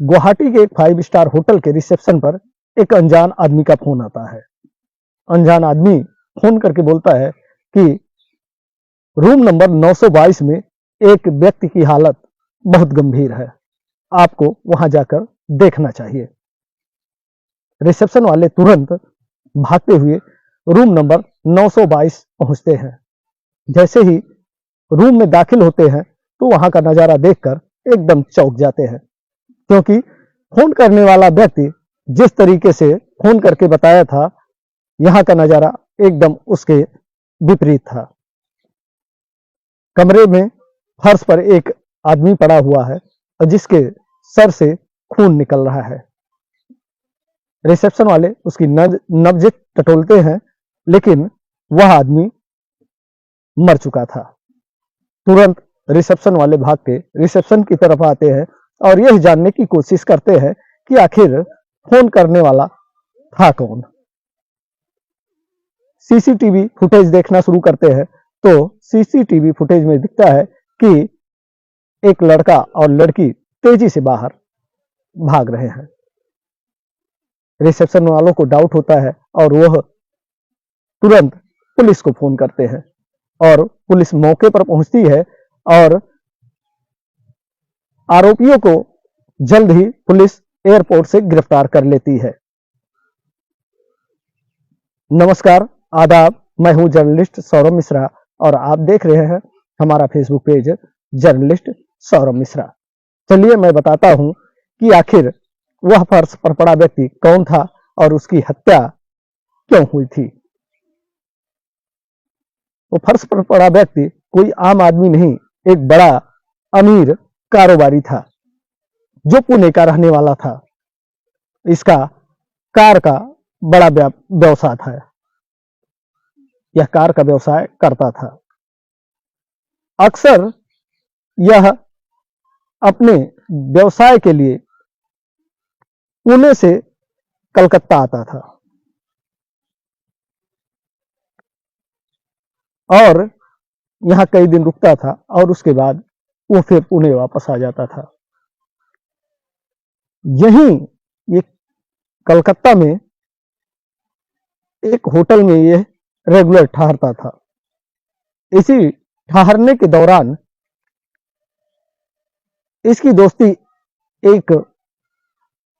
गुवाहाटी के एक 5 star hotel के रिसेप्शन पर एक अनजान आदमी का फोन आता है। अनजान आदमी फोन करके बोलता है कि रूम नंबर 922 में एक व्यक्ति की हालत बहुत गंभीर है, आपको वहां जाकर देखना चाहिए। रिसेप्शन वाले तुरंत भागते हुए रूम नंबर 922 पहुंचते हैं। जैसे ही रूम में दाखिल होते हैं तो वहां का नजारा देखकर एकदम चौंक जाते हैं, क्योंकि फोन करने वाला व्यक्ति जिस तरीके से फोन करके बताया था, यहां का नजारा एकदम उसके विपरीत था। कमरे में फर्श पर एक आदमी पड़ा हुआ है और जिसके सर से खून निकल रहा है। रिसेप्शन वाले उसकी नब्ज टटोलते हैं, लेकिन वह आदमी मर चुका था। तुरंत रिसेप्शन वाले भाग के रिसेप्शन की तरफ आते हैं और यह जानने की कोशिश करते हैं कि आखिर फोन करने वाला था कौन। सीसीटीवी फुटेज देखना शुरू करते हैं तो सीसीटीवी फुटेज में दिखता है कि एक लड़का और लड़की तेजी से बाहर भाग रहे हैं। रिसेप्शन वालों को डाउट होता है और वह तुरंत पुलिस को फोन करते हैं और पुलिस मौके पर पहुंचती है और आरोपियों को जल्द ही पुलिस एयरपोर्ट से गिरफ्तार कर लेती है। नमस्कार, आदाब, मैं हूं जर्नलिस्ट सौरभ मिश्रा और आप देख रहे हैं हमारा Facebook page journalist Saurabh Mishra. चलिए मैं बताता हूं कि आखिर वह फर्श पर पड़ा व्यक्ति कौन था और उसकी हत्या क्यों हुई थी। वो फर्श पर पड़ा व्यक्ति कोई आम आदमी नहीं, एक बड़ा अमीर कारोबारी था जो पुणे का रहने वाला था। इसका कार का बड़ा व्यवसाय था। यह कार का व्यवसाय करता था। अक्सर यह अपने व्यवसाय के लिए पुणे से कलकत्ता आता था और यहां कई दिन रुकता था और उसके बाद वो फिर पुणे वापस आ जाता था। यहीं ये कलकत्ता में एक होटल में ये रेगुलर ठहरता था। इसी ठहरने के दौरान इसकी दोस्ती एक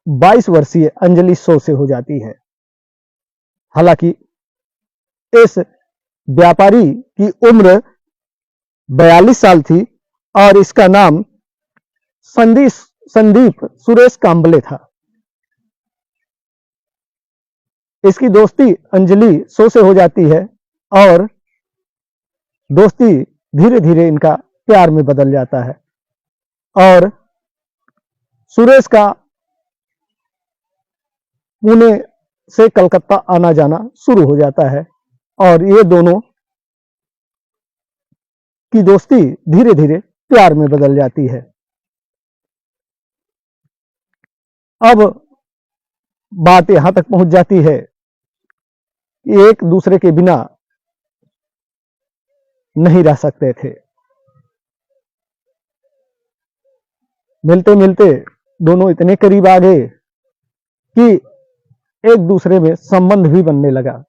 22 वर्षीय अंजलि सो से हो जाती है। हालांकि इस व्यापारी की उम्र 42 साल थी और इसका नाम संदीप सुरेश कांबले था। इसकी दोस्ती अंजलि सो से हो जाती है और दोस्ती धीरे धीरे इनका प्यार में बदल जाता है और सुरेश का पुणे से कलकत्ता आना जाना शुरू हो जाता है और ये दोनों की दोस्ती धीरे धीरे प्यार में बदल जाती है। अब बात यहां तक पहुंच जाती है कि एक दूसरे के बिना नहीं रह सकते थे। मिलते मिलते दोनों इतने करीब आ गए कि एक दूसरे में संबंध भी बनने लगा।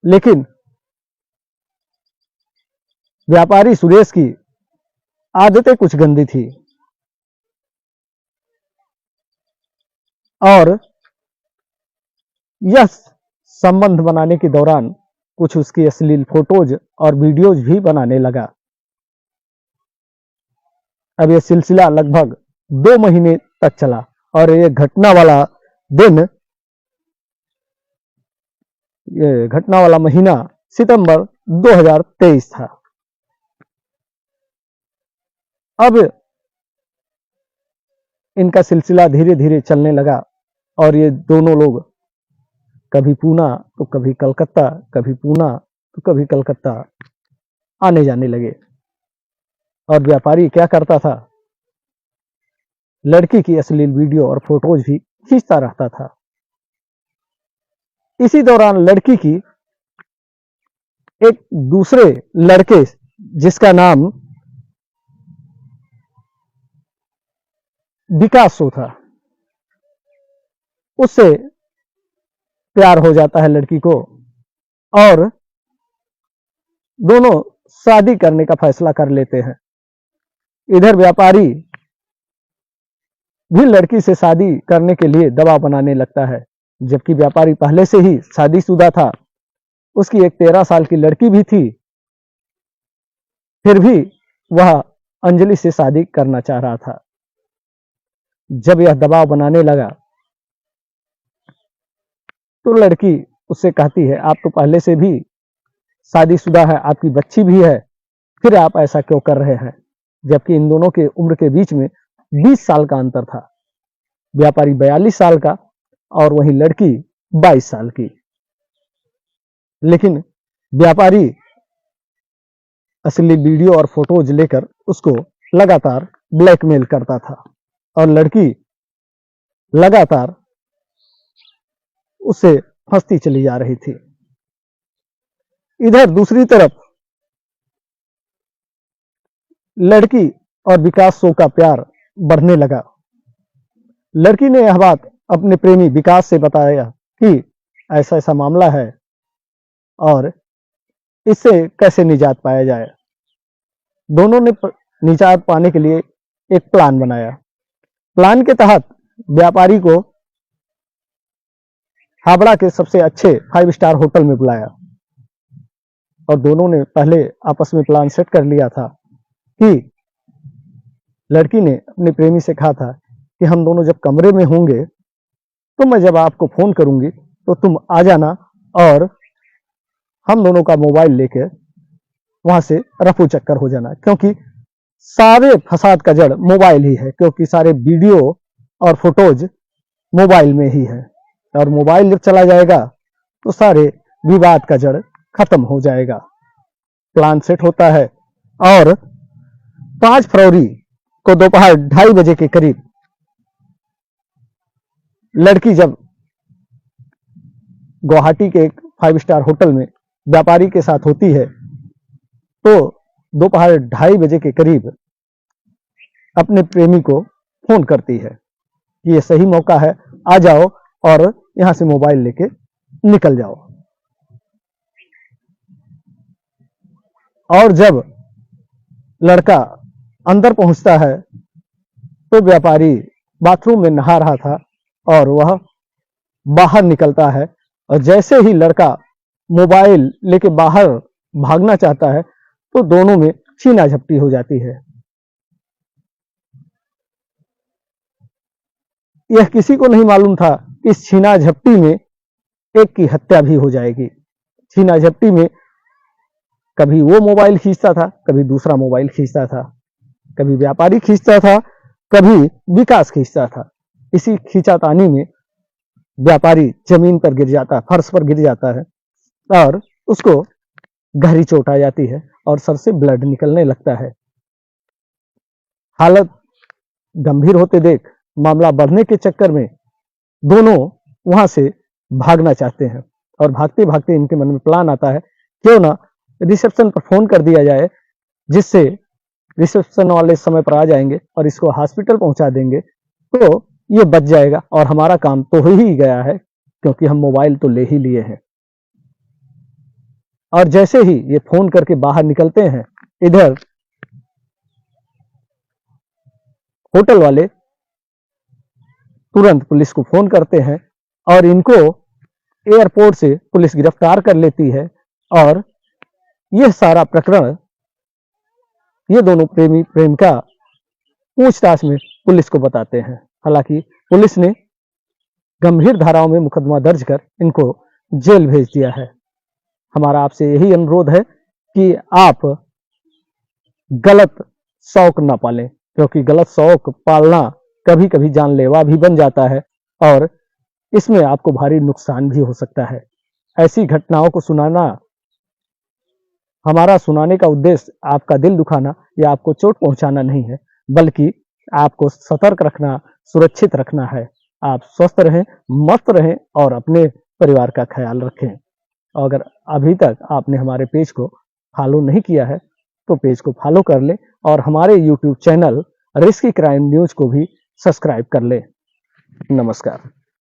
लेकिन व्यापारी सुरेश की आदतें कुछ गंदी थी और यह संबंध बनाने के दौरान कुछ उसकी अश्लील फोटोज और वीडियोज भी बनाने लगा। अब यह सिलसिला लगभग 2 महीने तक चला और यह घटना वाला महीना सितंबर 2023 था। अब इनका सिलसिला धीरे धीरे चलने लगा और ये दोनों लोग कभी पूना तो कभी कलकत्ता, कभी पूना तो कभी कलकत्ता आने जाने लगे। और व्यापारी क्या करता था, लड़की की अश्लील वीडियो और फोटोज भी खींचता रहता था। इसी दौरान लड़की की एक दूसरे लड़के जिसका नाम विकास सो था, उससे प्यार हो जाता है लड़की को और दोनों शादी करने का फैसला कर लेते हैं। इधर व्यापारी भी लड़की से शादी करने के लिए दबाव बनाने लगता है, जबकि व्यापारी पहले से ही शादीशुदा था। उसकी एक 13 साल की लड़की भी थी, फिर भी वह अंजलि से शादी करना चाह रहा था। जब यह दबाव बनाने लगा तो लड़की उससे कहती है, आप तो पहले से भी शादीशुदा है, आपकी बच्ची भी है, फिर आप ऐसा क्यों कर रहे हैं? जबकि इन दोनों के उम्र के बीच में 20 साल का अंतर था। व्यापारी 42 साल का और वहीं लड़की 22 साल की। लेकिन व्यापारी असली वीडियो और फोटोज लेकर उसको लगातार ब्लैकमेल करता था और लड़की लगातार उससे फंसती चली जा रही थी। इधर दूसरी तरफ लड़की और विकास शो का प्यार बढ़ने लगा। लड़की ने यह बात अपने प्रेमी विकास से बताया कि ऐसा ऐसा मामला है और इससे कैसे निजात पाया जाए। दोनों ने निजात पाने के लिए एक प्लान बनाया। प्लान के तहत व्यापारी को हावड़ा के सबसे अच्छे 5 स्टार होटल में बुलाया और दोनों ने पहले आपस में प्लान सेट कर लिया था कि लड़की ने अपने प्रेमी से कहा था कि हम दोनों जब कमरे में होंगे तो मैं जब आपको फोन करूंगी तो तुम आ जाना और हम दोनों का मोबाइल लेके वहां से रफू चक्कर हो जाना, क्योंकि सारे फसाद का जड़ मोबाइल ही है, क्योंकि सारे वीडियो और फोटोज मोबाइल में ही है और मोबाइल जब चला जाएगा तो सारे विवाद का जड़ खत्म हो जाएगा। प्लान सेट होता है और 5 फरवरी को दोपहर 2:30 बजे के करीब लड़की जब गुवाहाटी के एक 5 स्टार होटल में व्यापारी के साथ होती है तो दोपहर 2:30 बजे के करीब अपने प्रेमी को फोन करती है कि ये सही मौका है, आ जाओ और यहां से मोबाइल लेके निकल जाओ। और जब लड़का अंदर पहुंचता है तो व्यापारी बाथरूम में नहा रहा था और वह बाहर निकलता है और जैसे ही लड़का मोबाइल लेके बाहर भागना चाहता है तो दोनों में छीना झपटी हो जाती है। यह किसी को नहीं मालूम था कि इस छीना झपटी में एक की हत्या भी हो जाएगी। छीना झपटी में कभी वो मोबाइल खींचता था, कभी दूसरा मोबाइल खींचता था, कभी व्यापारी खींचता था, कभी विकास खींचता था। इसी खींचातानी में व्यापारी जमीन पर गिर जाता है, फर्श पर गिर जाता है और उसको गहरी चोट आ जाती है और सर से ब्लड निकलने लगता है। हालत गंभीर होते देख मामला बढ़ने के चक्कर में दोनों वहां से भागना चाहते हैं और भागते भागते इनके मन में प्लान आता है, क्यों ना रिसेप्शन पर फोन कर दिया जाए, जिससे रिसेप्शन वाले समय पर आ जाएंगे और इसको हॉस्पिटल पहुंचा देंगे तो ये बच जाएगा और हमारा काम तो हो ही गया है, क्योंकि हम मोबाइल तो ले ही लिए हैं। और जैसे ही ये फोन करके बाहर निकलते हैं, इधर होटल वाले तुरंत पुलिस को फोन करते हैं और इनको एयरपोर्ट से पुलिस गिरफ्तार कर लेती है और यह सारा प्रकरण ये दोनों प्रेमी प्रेमिका पूछताछ में पुलिस को बताते हैं। हालांकि पुलिस ने गंभीर धाराओं में मुकदमा दर्ज कर इनको जेल भेज दिया है। हमारा आपसे यही अनुरोध है कि आप गलत शौक न पालें, क्योंकि गलत शौक पालना कभी कभी जानलेवा भी बन जाता है और इसमें आपको भारी नुकसान भी हो सकता है। ऐसी घटनाओं को सुनाना, हमारा सुनाने का उद्देश्य आपका दिल दुखाना या आपको चोट पहुंचाना नहीं है, बल्कि आपको सतर्क रखना, सुरक्षित रखना है। आप स्वस्थ रहें, मस्त रहें और अपने परिवार का ख्याल रखें। अगर अभी तक आपने हमारे पेज को फॉलो नहीं किया है तो पेज को फॉलो कर लें और हमारे YouTube channel risky crime news को भी सब्सक्राइब कर लें। नमस्कार।